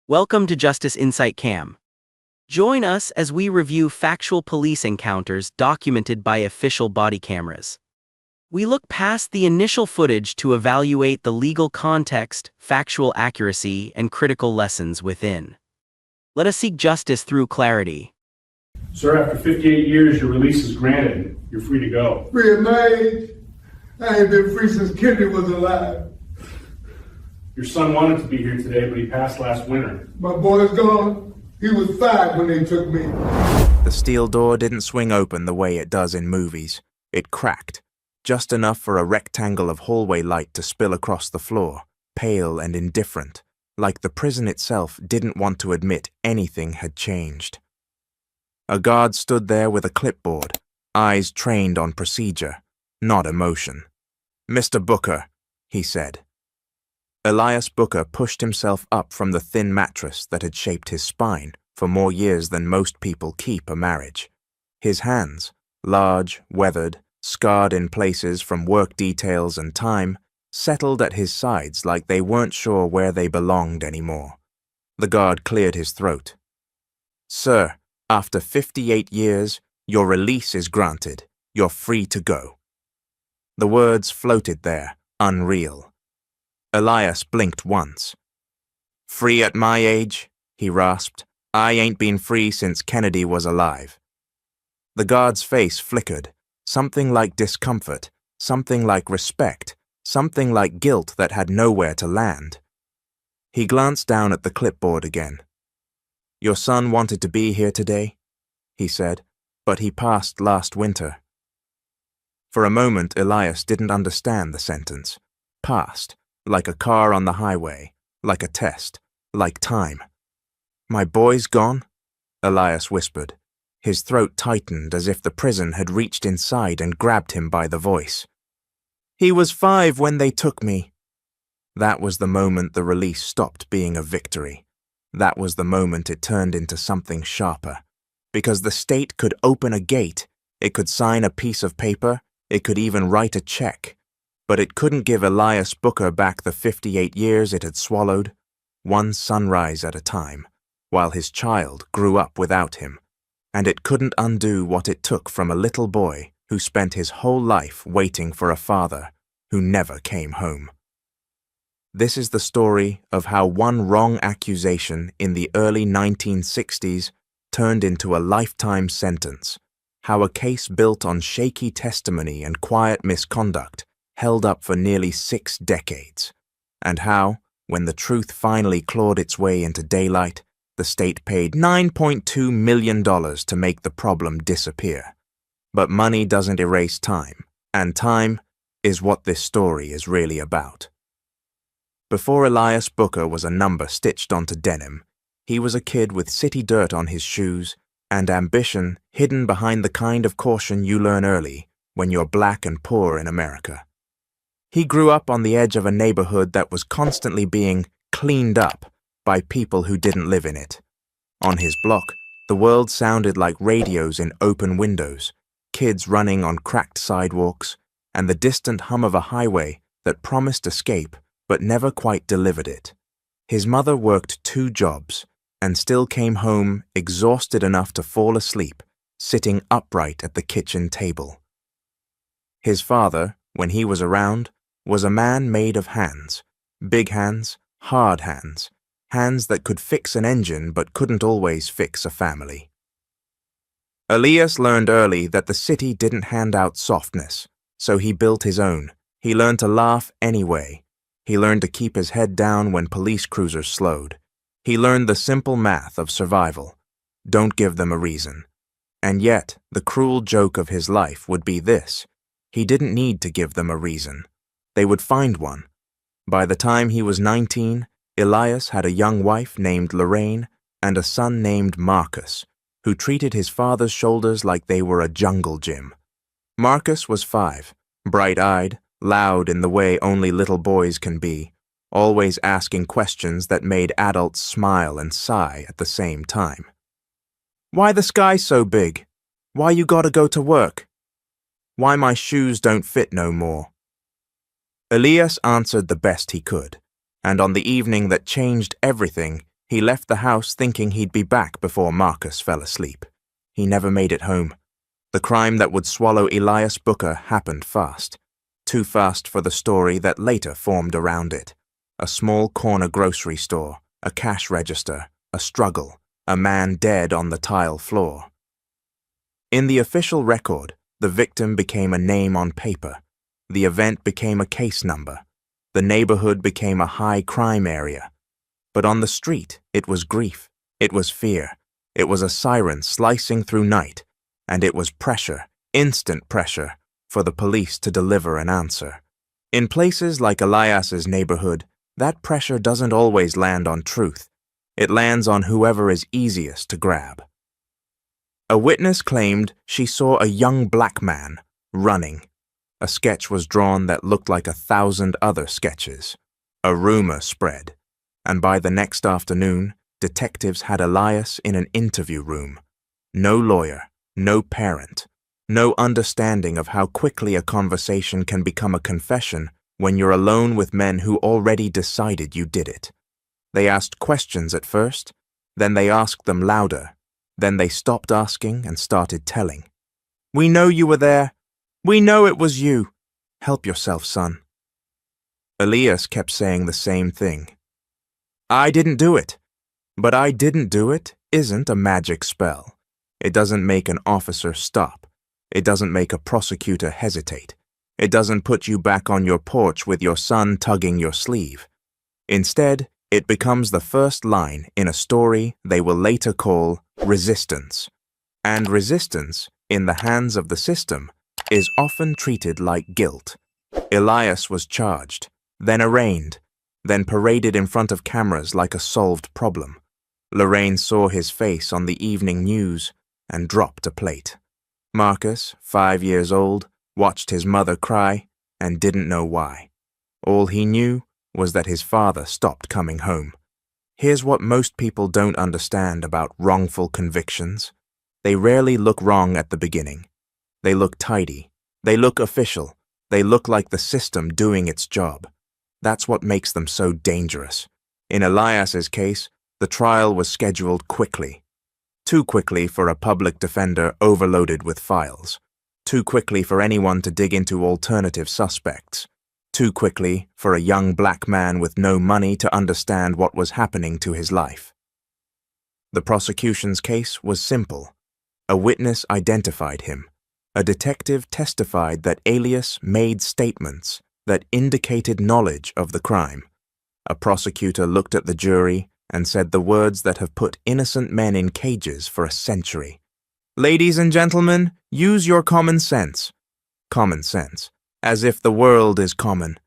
Welcome to Justice Insight Cam. Join us as we review factual police encounters documented by official body cameras. We look past the initial footage to evaluate the legal context, factual accuracy, and critical lessons within. Let us seek justice through clarity. Sir, after 58 years, your release is granted. You're free to go. Free at my age? I ain't been free since Kennedy was alive. Your son wanted to be here today, but he passed last winter. My boy's gone. He was 5 when they took me. The steel door didn't swing open the way it does in movies. It cracked, just enough for a rectangle of hallway light to spill across the floor, pale and indifferent, like the prison itself didn't want to admit anything had changed. A guard stood there with a clipboard, eyes trained on procedure, not emotion. "Mr. Booker," he said. Elias Booker pushed himself up from the thin mattress that had shaped his spine for more years than most people keep a marriage. His hands, large, weathered, scarred in places from work details and time, settled at his sides like they weren't sure where they belonged anymore. The guard cleared his throat. "Sir, after 58 years, your release is granted. You're free to go." The words floated there, unreal. Elias blinked once. "Free at my age?" he rasped. "I ain't been free since Kennedy was alive." The guard's face flickered, something like discomfort, something like respect, something like guilt that had nowhere to land. He glanced down at the clipboard again. "Your son wanted to be here today," he said, "but he passed last winter." For a moment, Elias didn't understand the sentence. Passed. Like a car on the highway, like a test, like time. "My boy's gone?" Elias whispered. His throat tightened as if the prison had reached inside and grabbed him by the voice. "He was 5 when they took me." That was the moment the release stopped being a victory. That was the moment it turned into something sharper. Because the state could open a gate, it could sign a piece of paper, it could even write a check. But it couldn't give Elias Booker back the 58 years it had swallowed, one sunrise at a time, while his child grew up without him. And it couldn't undo what it took from a little boy who spent his whole life waiting for a father who never came home. This is the story of how one wrong accusation in the early 1960s turned into a lifetime sentence, how a case built on shaky testimony and quiet misconduct held up for nearly 6 decades, and how, when the truth finally clawed its way into daylight, the state paid $9.2 million to make the problem disappear. But money doesn't erase time, and time is what this story is really about. Before Elias Booker was a number stitched onto denim, he was a kid with city dirt on his shoes and ambition hidden behind the kind of caution you learn early when you're black and poor in America. He grew up on the edge of a neighborhood that was constantly being cleaned up by people who didn't live in it. On his block, the world sounded like radios in open windows, kids running on cracked sidewalks, and the distant hum of a highway that promised escape but never quite delivered it. His mother worked 2 jobs and still came home exhausted enough to fall asleep, sitting upright at the kitchen table. His father, when he was around, was a man made of hands, big hands, hard hands, hands that could fix an engine but couldn't always fix a family. Elias learned early that the city didn't hand out softness, so he built his own. He learned to laugh anyway. He learned to keep his head down when police cruisers slowed. He learned the simple math of survival. Don't give them a reason. And yet, the cruel joke of his life would be this: he didn't need to give them a reason. They would find one. By the time he was 19, Elias had a young wife named Lorraine and a son named Marcus, who treated his father's shoulders like they were a jungle gym. Marcus was 5, bright-eyed, loud in the way only little boys can be, always asking questions that made adults smile and sigh at the same time. "Why the sky so big? Why you gotta go to work? Why my shoes don't fit no more?" Elias answered the best he could, and on the evening that changed everything, He left the house thinking he'd be back before Marcus fell asleep. He never made it home. The crime that would swallow Elias Booker happened fast. Too fast for the story that later formed around it. A small corner grocery store, a cash register, a struggle, a man dead on the tile floor. In the official record, the victim became a name on paper. The event became a case number. The neighborhood became a high crime area. But on the street, it was grief. It was fear. It was a siren slicing through night. And it was pressure, instant pressure, for the police to deliver an answer. In places like Elias's neighborhood, that pressure doesn't always land on truth. It lands on whoever is easiest to grab. A witness claimed she saw a young black man running. A sketch was drawn that looked like 1,000 other sketches. A rumor spread, and by the next afternoon, detectives had Elias in an interview room. No lawyer, no parent, no understanding of how quickly a conversation can become a confession when you're alone with men who already decided you did it. They asked questions at first, then they asked them louder, then they stopped asking and started telling. "We know you were there. We know it was you. Help yourself, son." Elias kept saying the same thing. "I didn't do it." But "I didn't do it" isn't a magic spell. It doesn't make an officer stop. It doesn't make a prosecutor hesitate. It doesn't put you back on your porch with your son tugging your sleeve. Instead, it becomes the first line in a story they will later call resistance. And resistance, in the hands of the system, is often treated like guilt. Elias was charged, then arraigned, then paraded in front of cameras like a solved problem. Lorraine saw his face on the evening news and dropped a plate. Marcus, 5 years old, watched his mother cry and didn't know why. All he knew was that his father stopped coming home. Here's what most people don't understand about wrongful convictions. They rarely look wrong at the beginning. They look tidy. They look official. They look like the system doing its job. That's what makes them so dangerous. In Elias's case, the trial was scheduled quickly. Too quickly for a public defender overloaded with files. Too quickly for anyone to dig into alternative suspects. Too quickly for a young black man with no money to understand what was happening to his life. The prosecution's case was simple. A witness identified him. A detective testified that Elias made statements that indicated knowledge of the crime. A prosecutor looked at the jury and said the words that have put innocent men in cages for a century. "Ladies and gentlemen, use your common sense." Common sense. As if the world is common.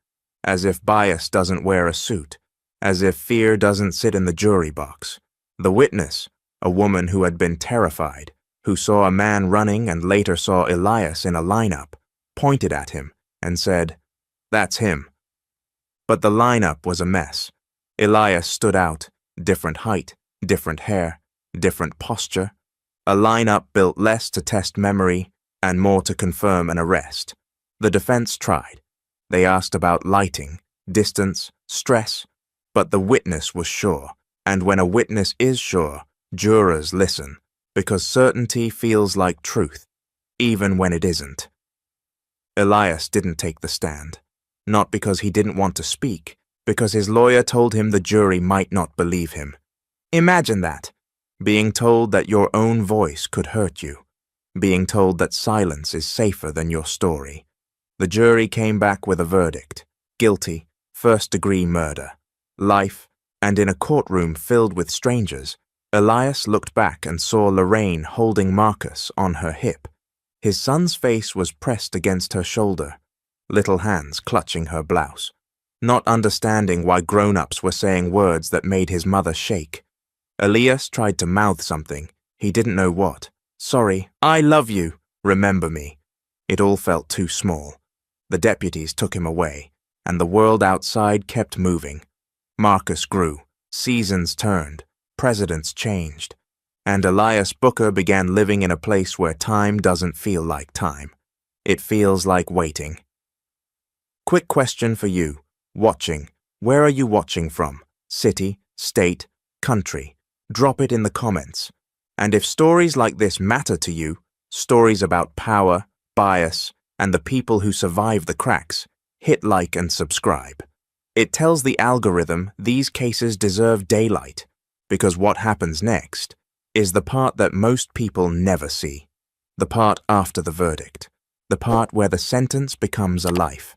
As if bias doesn't wear a suit. As if fear doesn't sit in the jury box. The witness, a woman who had been terrified, who saw a man running and later saw Elias in a lineup, pointed at him and said, "That's him." But the lineup was a mess. Elias stood out, different height, different hair, different posture. A lineup built less to test memory and more to confirm an arrest. The defense tried. They asked about lighting, distance, stress, but the witness was sure. And when a witness is sure, jurors listen, because certainty feels like truth, even when it isn't. Elias didn't take the stand, not because he didn't want to speak, because his lawyer told him the jury might not believe him. Imagine that, being told that your own voice could hurt you, being told that silence is safer than your story. The jury came back with a verdict: guilty, first-degree murder, life, and in a courtroom filled with strangers, Elias looked back and saw Lorraine holding Marcus on her hip. His son's face was pressed against her shoulder, little hands clutching her blouse, not understanding why grown-ups were saying words that made his mother shake. Elias tried to mouth something. He didn't know what. "Sorry, I love you, remember me." It all felt too small. The deputies took him away, and the world outside kept moving. Marcus grew, seasons turned, presidents changed, and Elias Booker began living in a place where time doesn't feel like time. It feels like waiting. Quick question for you, watching. Where are you watching from? City, state, country, drop it in the comments. And if stories like this matter to you, stories about power, bias, and the people who survive the cracks, hit like and subscribe. It tells the algorithm these cases deserve daylight, because what happens next is the part that most people never see, the part after the verdict, the part where the sentence becomes a life.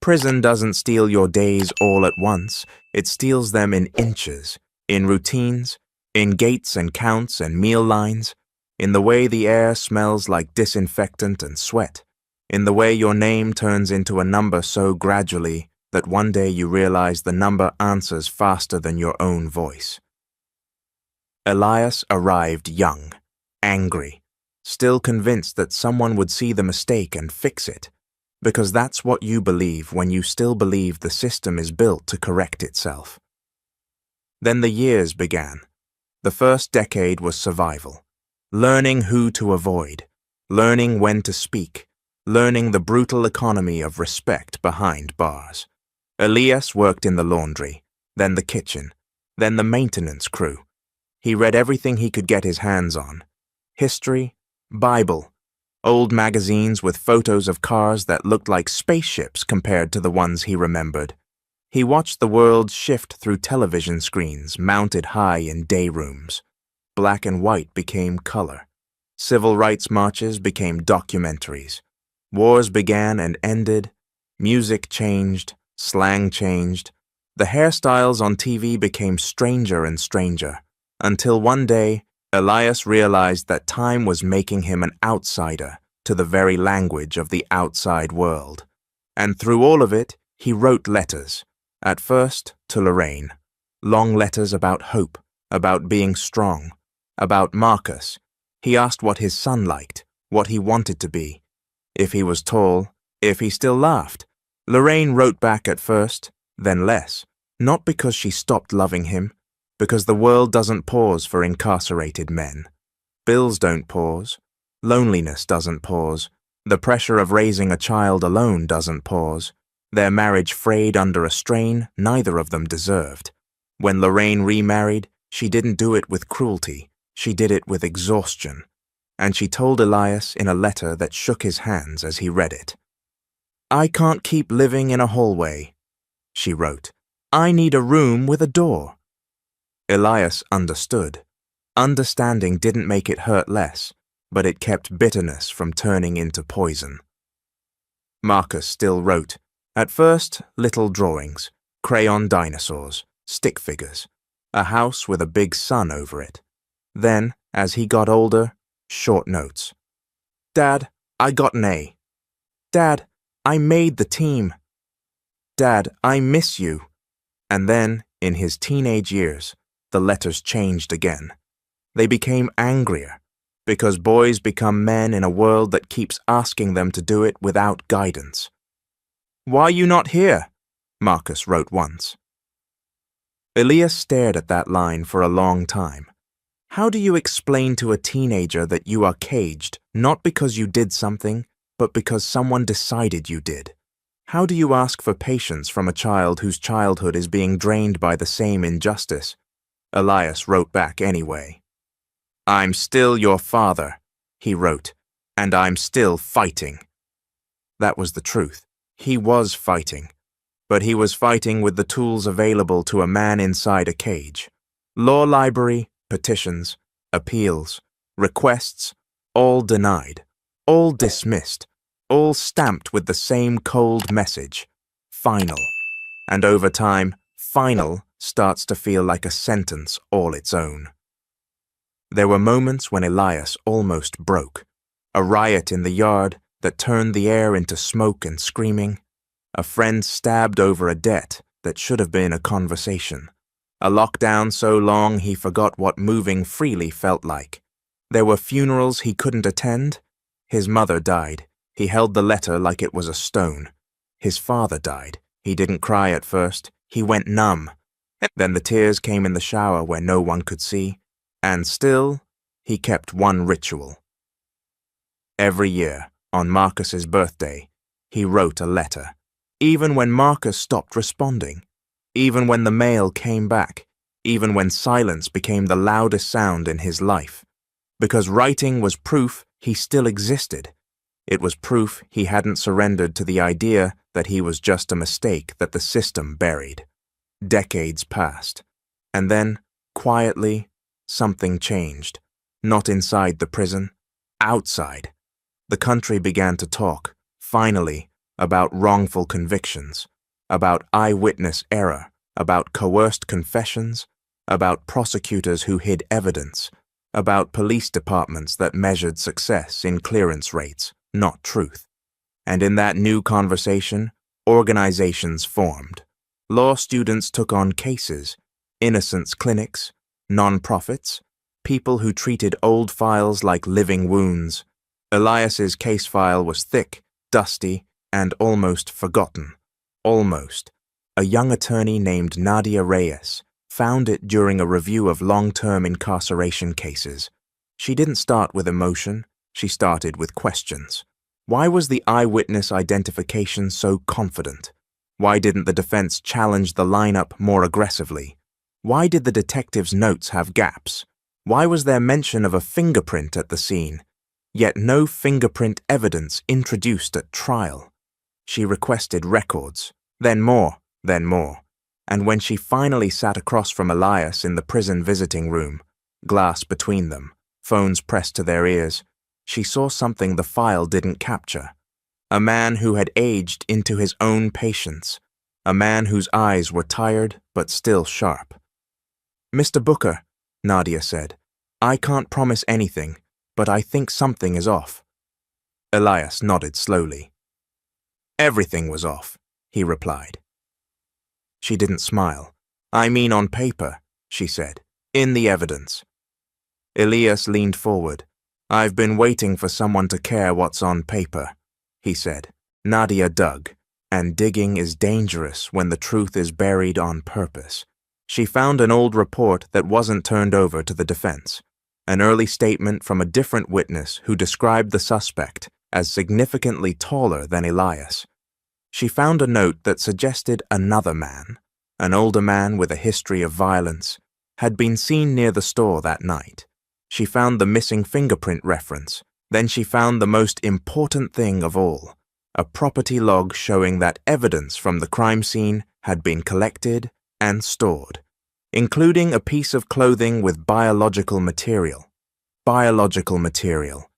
Prison doesn't steal your days all at once, it steals them in inches, in routines, in gates and counts and meal lines, in the way the air smells like disinfectant and sweat, in the way your name turns into a number so gradually that one day you realize the number answers faster than your own voice. Elias arrived young, angry, still convinced that someone would see the mistake and fix it, because that's what you believe when you still believe the system is built to correct itself. Then the years began. The first decade was survival, learning who to avoid, learning when to speak, learning the brutal economy of respect behind bars. Elias worked in the laundry, then the kitchen, then the maintenance crew. He read everything he could get his hands on. History, Bible, old magazines with photos of cars that looked like spaceships compared to the ones he remembered. He watched the world shift through television screens mounted high in day rooms. Black and white became color. Civil rights marches became documentaries. Wars began and ended. Music changed. Slang changed. The hairstyles on TV became stranger and stranger, until one day, Elias realized that time was making him an outsider to the very language of the outside world. And through all of it, he wrote letters, at first to Lorraine, long letters about hope, about being strong, about Marcus. He asked what his son liked, what he wanted to be, if he was tall, if he still laughed. Lorraine wrote back at first, then less, not because she stopped loving him, because the world doesn't pause for incarcerated men. Bills don't pause. Loneliness doesn't pause. The pressure of raising a child alone doesn't pause. Their marriage frayed under a strain neither of them deserved. When Lorraine remarried, she didn't do it with cruelty. She did it with exhaustion. And she told Elias in a letter that shook his hands as he read it. "I can't keep living in a hallway," she wrote. "I need a room with a door." Elias understood. Understanding didn't make it hurt less, but it kept bitterness from turning into poison. Marcus still wrote, at first little drawings, crayon dinosaurs, stick figures, a house with a big sun over it. Then, as he got older, short notes. "Dad, I got an A. Dad, I made the team. Dad, I miss you." And then, in his teenage years, the letters changed again. They became angrier, because boys become men in a world that keeps asking them to do it without guidance. "Why you not here?" Marcus wrote once. Elias stared at that line for a long time. How do you explain to a teenager that you are caged, not because you did something, but because someone decided you did? How do you ask for patience from a child whose childhood is being drained by the same injustice? Elias wrote back anyway. "I'm still your father," he wrote, "and I'm still fighting." That was the truth. He was fighting. But he was fighting with the tools available to a man inside a cage. Law library, petitions, appeals, requests, all denied, all dismissed, all stamped with the same cold message, final. And over time, final starts to feel like a sentence all its own. There were moments when Elias almost broke. A riot in the yard that turned the air into smoke and screaming. A friend stabbed over a debt that should have been a conversation. A lockdown so long he forgot what moving freely felt like. There were funerals he couldn't attend. His mother died. He held the letter like it was a stone. His father died. He didn't cry at first. He went numb. Then the tears came in the shower where no one could see. And still, he kept one ritual. Every year, on Marcus's birthday, he wrote a letter. Even when Marcus stopped responding, even when the mail came back, even when silence became the loudest sound in his life. Because writing was proof he still existed. It was proof he hadn't surrendered to the idea that he was just a mistake that the system buried. Decades passed. And then, quietly, something changed. Not inside the prison, outside. The country began to talk, finally, about wrongful convictions, about eyewitness error, about coerced confessions, about prosecutors who hid evidence, about police departments that measured success in clearance rates, not truth. And in that new conversation, organizations formed. Law students took on cases, innocence clinics, non-profits, people who treated old files like living wounds. Elias's case file was thick, dusty, and almost forgotten. Almost. A young attorney named Nadia Reyes found it during a review of long-term incarceration cases. She didn't start with emotion, she started with questions. Why was the eyewitness identification so confident? Why didn't the defense challenge the lineup more aggressively? Why did the detective's notes have gaps? Why was there mention of a fingerprint at the scene, yet no fingerprint evidence introduced at trial? She requested records, then more, and when she finally sat across from Elias in the prison visiting room, glass between them, phones pressed to their ears, she saw something the file didn't capture. A man who had aged into his own patience, a man whose eyes were tired but still sharp. "Mr. Booker," Nadia said, "I can't promise anything, but I think something is off." Elias nodded slowly. "Everything was off," he replied. She didn't smile. "I mean on paper," she said, "in the evidence." Elias leaned forward. "I've been waiting for someone to care what's on paper," he said. Nadia dug, and digging is dangerous when the truth is buried on purpose. She found an old report that wasn't turned over to the defense, an early statement from a different witness who described the suspect as significantly taller than Elias. She found a note that suggested another man, an older man with a history of violence, had been seen near the store that night. She found the missing fingerprint reference. Then she found the most important thing of all, a property log showing that evidence from the crime scene had been collected and stored, including a piece of clothing with biological material. Biological material.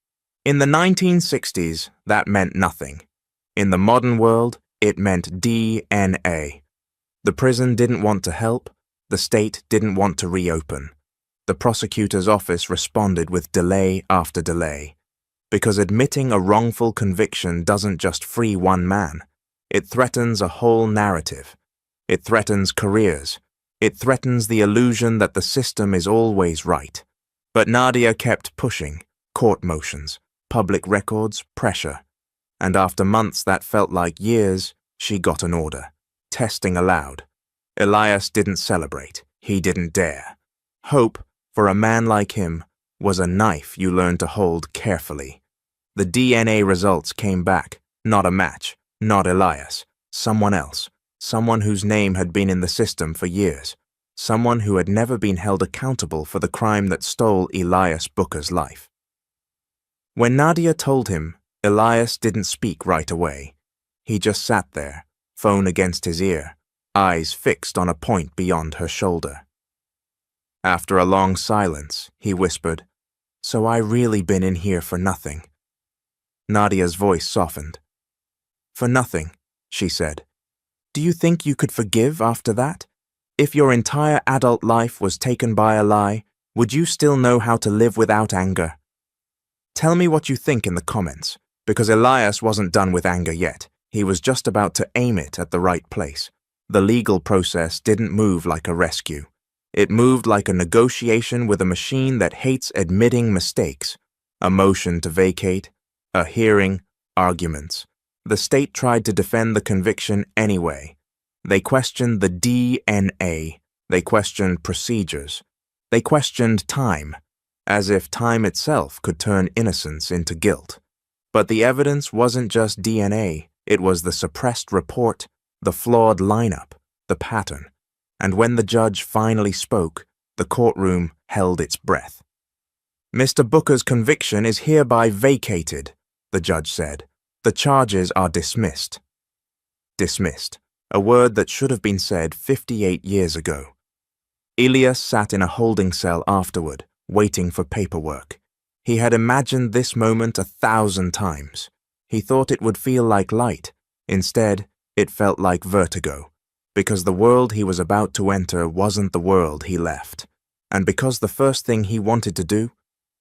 In the 1960s, that meant nothing. In the modern world, it meant DNA. The prison didn't want to help. The state didn't want to reopen. The prosecutor's office responded with delay after delay. Because admitting a wrongful conviction doesn't just free one man. It threatens a whole narrative. It threatens careers. It threatens the illusion that the system is always right. But Nadia kept pushing. Court motions, public records, pressure. And after months that felt like years, she got an order. Testing allowed. Elias didn't celebrate. He didn't dare. Hope, for a man like him, was a knife you learned to hold carefully. The DNA results came back. Not a match. Not Elias. Someone else. Someone whose name had been in the system for years. Someone who had never been held accountable for the crime that stole Elias Booker's life. When Nadia told him, Elias didn't speak right away. He just sat there, phone against his ear, eyes fixed on a point beyond her shoulder. After a long silence, he whispered, "So I really been in here for nothing." Nadia's voice softened. "For nothing," she said. "Do you think you could forgive after that? If your entire adult life was taken by a lie, would you still know how to live without anger? Tell me what you think in the comments, because Elias wasn't done with anger yet. He was just about to aim it at the right place. The legal process didn't move like a rescue. It moved like a negotiation with a machine that hates admitting mistakes. A motion to vacate, a hearing, arguments. The state tried to defend the conviction anyway. They questioned the DNA. They questioned procedures. They questioned time, as if time itself could turn innocence into guilt. But the evidence wasn't just DNA. It was the suppressed report, the flawed lineup, the pattern. and when the judge finally spoke, the courtroom held its breath. "Mr. Booker's conviction is hereby vacated," the judge said. "The charges are dismissed." Dismissed, a word that should have been said 58 years ago. Elias sat in a holding cell afterward, waiting for paperwork. He had imagined this moment 1,000 times. He thought it would feel like light. Instead, it felt like vertigo, because the world he was about to enter wasn't the world he left, and because the first thing he wanted to do,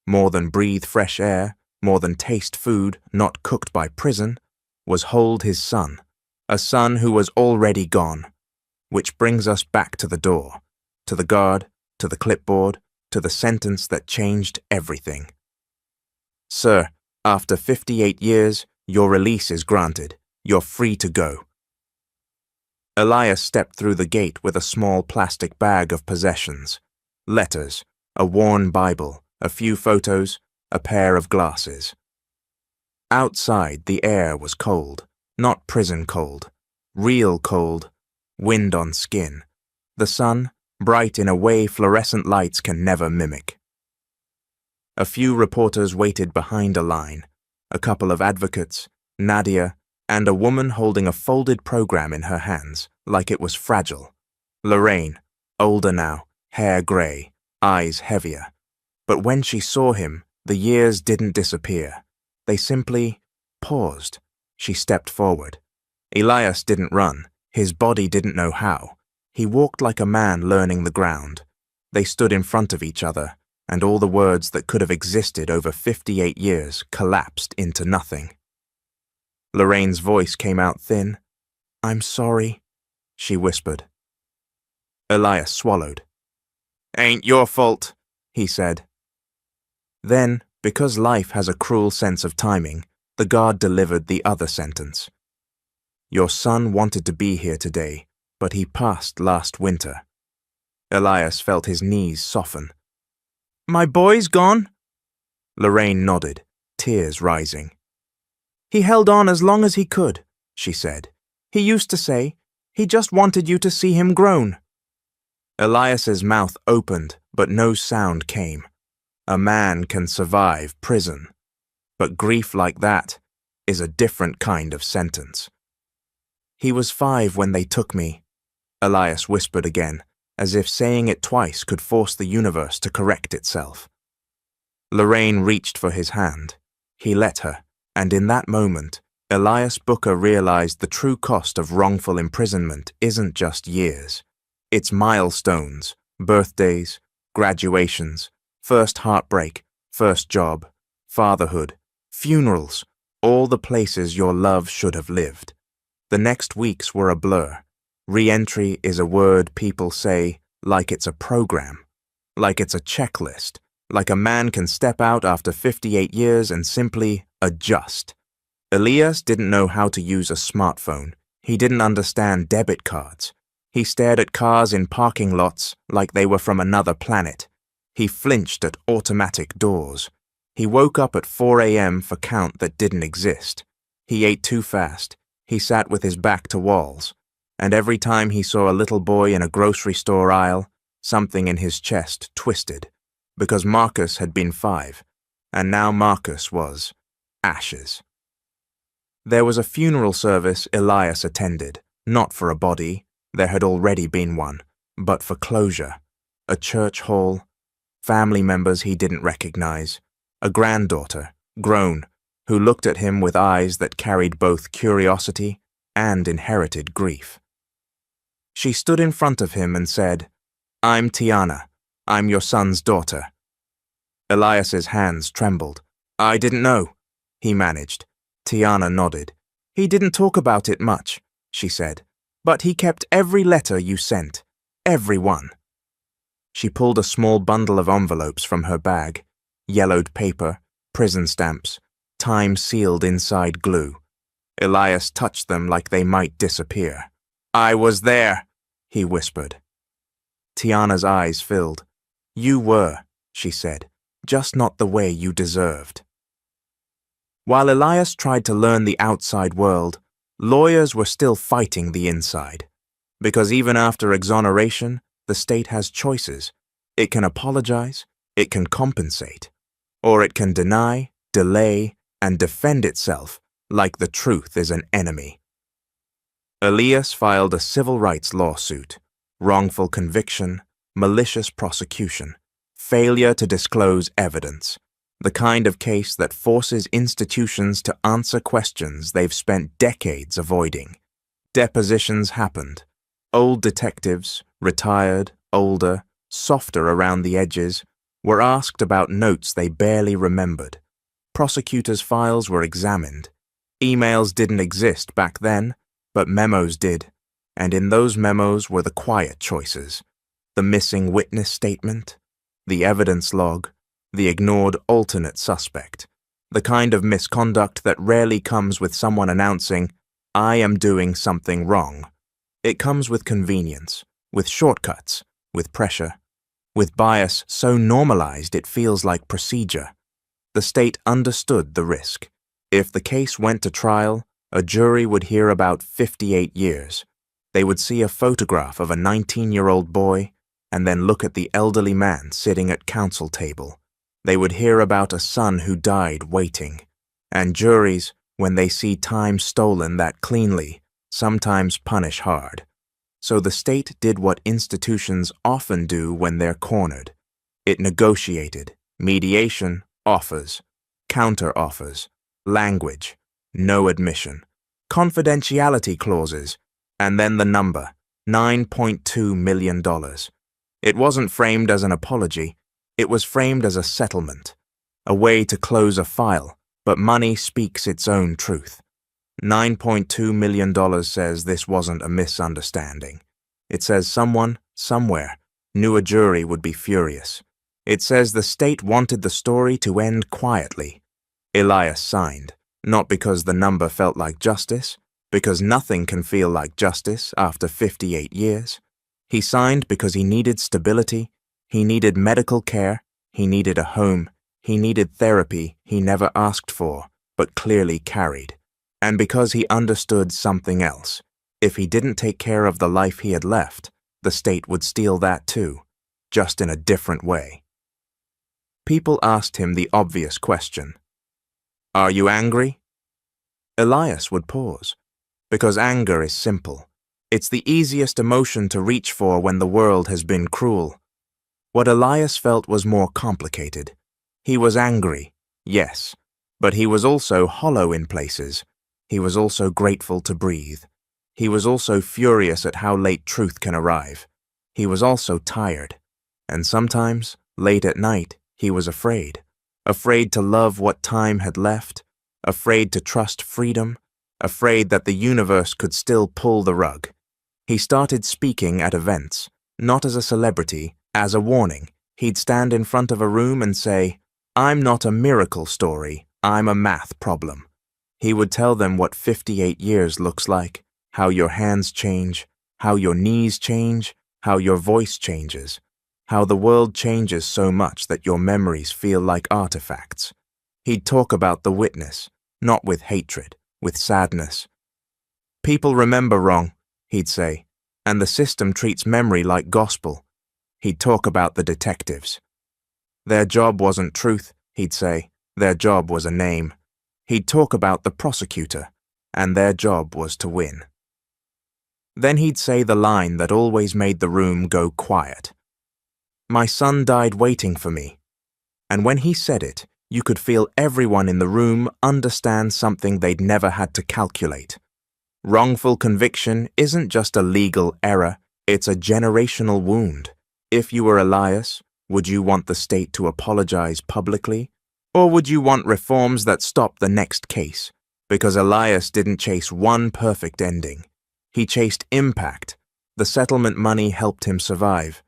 more than breathe fresh air, more than taste food not cooked by prison, was hold his son, a son who was already gone. Which brings us back to the door, to the guard, to the clipboard, to the sentence that changed everything. "Sir, after 58 years, your release is granted. You're free to go." Elias stepped through the gate with a small plastic bag of possessions. Letters, a worn Bible, a few photos, a pair of glasses. Outside, the air was cold, not prison cold, real cold, wind on skin. The sun, bright in a way fluorescent lights can never mimic. A few reporters waited behind a line, a couple of advocates, Nadia, and a woman holding a folded program in her hands, like it was fragile. Lorraine, older now, hair grey, eyes heavier. But when she saw him, the years didn't disappear. They simply paused. She stepped forward. Elias didn't run. His body didn't know how. He walked like a man learning the ground. They stood in front of each other, and all the words that could have existed over 58 years collapsed into nothing. Lorraine's voice came out thin. "I'm sorry," she whispered. Elias swallowed. "Ain't your fault," he said. Then, because life has a cruel sense of timing, the guard delivered the other sentence. "Your son wanted to be here today, but he passed last winter." Elias felt his knees soften. "My boy's gone?" Lorraine nodded, tears rising. "He held on as long as he could," she said. "He used to say, he just wanted you to see him grown." Elias's mouth opened, but no sound came. A man can survive prison, but grief like that is a different kind of sentence. "He was 5 when they took me," Elias whispered again, as if saying it twice could force the universe to correct itself. Lorraine reached for his hand. He let her, and in that moment, Elias Booker realized the true cost of wrongful imprisonment isn't just years. It's milestones, birthdays, graduations, first heartbreak, first job, fatherhood, funerals, all the places your love should have lived. The next weeks were a blur. Re-entry is a word people say like it's a program, like it's a checklist, like a man can step out after 58 years and simply adjust. Elias didn't know how to use a smartphone. He didn't understand debit cards. He stared at cars in parking lots like they were from another planet. He flinched at automatic doors. He woke up at 4 a.m. for count that didn't exist. He ate too fast. He sat with his back to walls. And every time he saw a little boy in a grocery store aisle, something in his chest twisted, because Marcus had been 5, and now Marcus was ashes. There was a funeral service Elias attended, not for a body, there had already been one, but for closure. A church hall, family members he didn't recognize, a granddaughter, grown, who looked at him with eyes that carried both curiosity and inherited grief. She stood in front of him and said, "I'm Tiana. I'm your son's daughter." Elias's hands trembled. "I didn't know," he managed. Tiana nodded. "He didn't talk about it much," she said, "but he kept every letter you sent. Every one." She pulled a small bundle of envelopes from her bag, yellowed paper, prison stamps, time sealed inside glue. Elias touched them like they might disappear. "I was there," he whispered. Tiana's eyes filled. "You were," she said, "just not the way you deserved." While Elias tried to learn the outside world, lawyers were still fighting the inside. Because even after exoneration, the state has choices. It can apologize, it can compensate, or it can deny, delay, and defend itself like the truth is an enemy. Elias filed a civil rights lawsuit, wrongful conviction, malicious prosecution, failure to disclose evidence, the kind of case that forces institutions to answer questions they've spent decades avoiding. Depositions happened. Old detectives, retired, older, softer around the edges, were asked about notes they barely remembered. Prosecutors' files were examined. Emails didn't exist back then, but memos did, and in those memos were the quiet choices, the missing witness statement, the evidence log, the ignored alternate suspect, the kind of misconduct that rarely comes with someone announcing, "I am doing something wrong." It comes with convenience, with shortcuts, with pressure, with bias so normalized it feels like procedure. The state understood the risk. If the case went to trial, a jury would hear about 58 years. They would see a photograph of a 19-year-old boy and then look at the elderly man sitting at counsel table. They would hear about a son who died waiting. And juries, when they see time stolen that cleanly, sometimes punish hard. So the state did what institutions often do when they're cornered. It negotiated, mediation, offers, counter-offers, language, no admission, confidentiality clauses, and then the number, $9.2 million. It wasn't framed as an apology, it was framed as a settlement, a way to close a file, but money speaks its own truth. $9.2 million says this wasn't a misunderstanding. It says someone, somewhere, knew a jury would be furious. It says the state wanted the story to end quietly. Elias signed, not because the number felt like justice, because nothing can feel like justice after 58 years. He signed because he needed stability, he needed medical care, he needed a home, he needed therapy he never asked for, but clearly carried. And because he understood something else. If he didn't take care of the life he had left, the state would steal that too, just in a different way. People asked him the obvious question. Are you angry? Elias would pause, because anger is simple. It's the easiest emotion to reach for when the world has been cruel. What Elias felt was more complicated. He was angry, yes, but he was also hollow in places. He was also grateful to breathe. He was also furious at how late truth can arrive. He was also tired. And sometimes, late at night, he was afraid. Afraid to love what time had left. Afraid to trust freedom. Afraid that the universe could still pull the rug. He started speaking at events, not as a celebrity, as a warning. He'd stand in front of a room and say, "I'm not a miracle story, I'm a math problem." He would tell them what 58 years looks like, how your hands change, how your knees change, how your voice changes, how the world changes so much that your memories feel like artifacts. He'd talk about the witness, not with hatred, with sadness. People remember wrong, he'd say, and the system treats memory like gospel. He'd talk about the detectives. Their job wasn't truth, he'd say, their job was a name. He'd talk about the prosecutor, and their job was to win. Then he'd say the line that always made the room go quiet. My son died waiting for me. And when he said it, you could feel everyone in the room understand something they'd never had to calculate. Wrongful conviction isn't just a legal error, it's a generational wound. If you were Elias, would you want the state to apologize publicly? Or would you want reforms that stop the next case? Because Elias didn't chase one perfect ending. He chased impact. The settlement money helped him survive.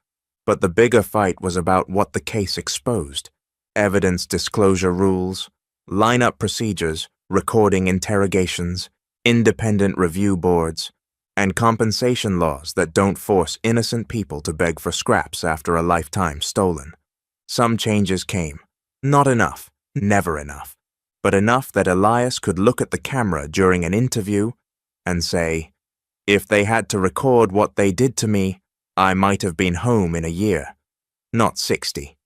But the bigger fight was about what the case exposed. Evidence disclosure rules, lineup procedures, recording interrogations, independent review boards, and compensation laws that don't force innocent people to beg for scraps after a lifetime stolen. Some changes came. Not enough, never enough, but enough that Elias could look at the camera during an interview and say, If they had to record what they did to me, I might have been home in a year, not 60.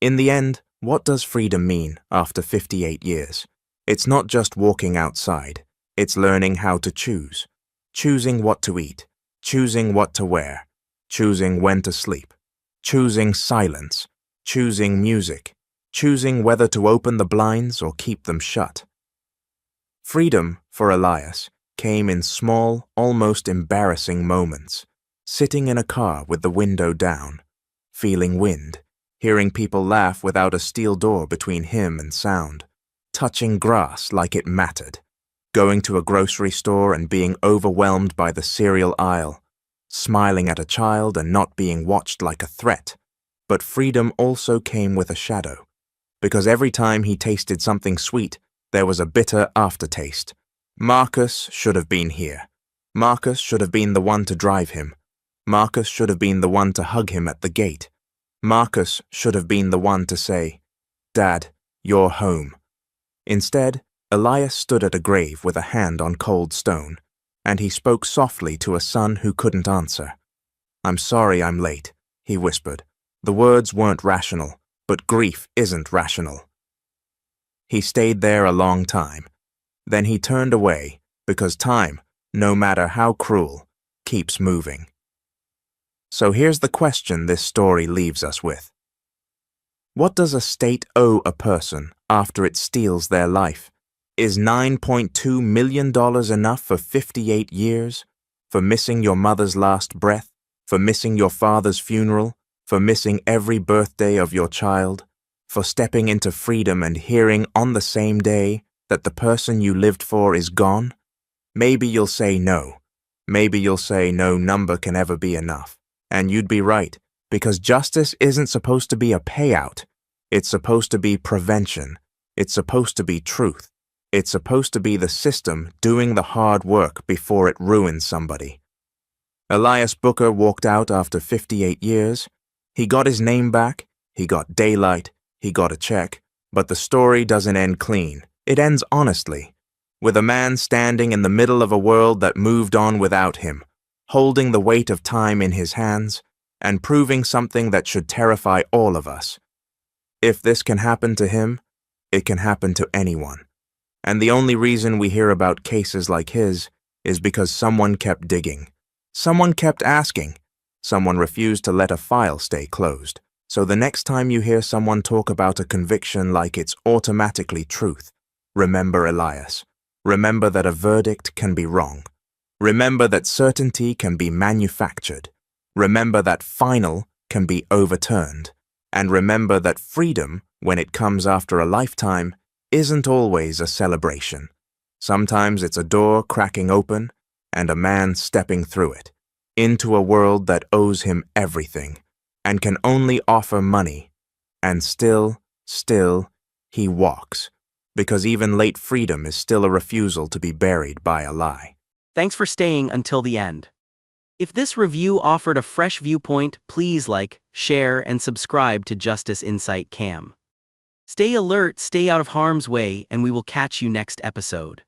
In the end, what does freedom mean after 58 years? It's not just walking outside. It's learning how to choose. Choosing what to eat. Choosing what to wear. Choosing when to sleep. Choosing silence. Choosing music. Choosing whether to open the blinds or keep them shut. Freedom, for Elias, came in small, almost embarrassing moments. Sitting in a car with the window down. Feeling wind. Hearing people laugh without a steel door between him and sound. Touching grass like it mattered. Going to a grocery store and being overwhelmed by the cereal aisle. Smiling at a child and not being watched like a threat. But freedom also came with a shadow. Because every time he tasted something sweet, there was a bitter aftertaste. Marcus should have been here. Marcus should have been the one to drive him. Marcus should have been the one to hug him at the gate. Marcus should have been the one to say, "Dad, you're home." Instead, Elias stood at a grave with a hand on cold stone, and he spoke softly to a son who couldn't answer. "I'm sorry I'm late," he whispered. The words weren't rational, but grief isn't rational. He stayed there a long time. Then he turned away, because time, no matter how cruel, keeps moving. So here's the question this story leaves us with. What does a state owe a person after it steals their life? Is $9.2 million enough for 58 years? For missing your mother's last breath? For missing your father's funeral? For missing every birthday of your child? For stepping into freedom and hearing on the same day that the person you lived for is gone? Maybe you'll say no. Maybe you'll say no number can ever be enough. And you'd be right, because justice isn't supposed to be a payout. It's supposed to be prevention. It's supposed to be truth. It's supposed to be the system doing the hard work before it ruins somebody. Elias Booker walked out after 58 years. He got his name back, he got daylight, he got a check, but the story doesn't end clean. It ends honestly, with a man standing in the middle of a world that moved on without him, holding the weight of time in his hands, and proving something that should terrify all of us. If this can happen to him, it can happen to anyone. And the only reason we hear about cases like his is because someone kept digging. Someone kept asking. Someone refused to let a file stay closed. So the next time you hear someone talk about a conviction like it's automatically truth, remember Elias. Remember that a verdict can be wrong. Remember that certainty can be manufactured. Remember that final can be overturned. And remember that freedom, when it comes after a lifetime, isn't always a celebration. Sometimes it's a door cracking open and a man stepping through it, into a world that owes him everything and can only offer money. And still, he walks, because even late freedom is still a refusal to be buried by a lie. Thanks for staying until the end. If this review offered a fresh viewpoint, please like, share, and subscribe to Justice Insight Cam. Stay alert, stay out of harm's way, and we will catch you next episode.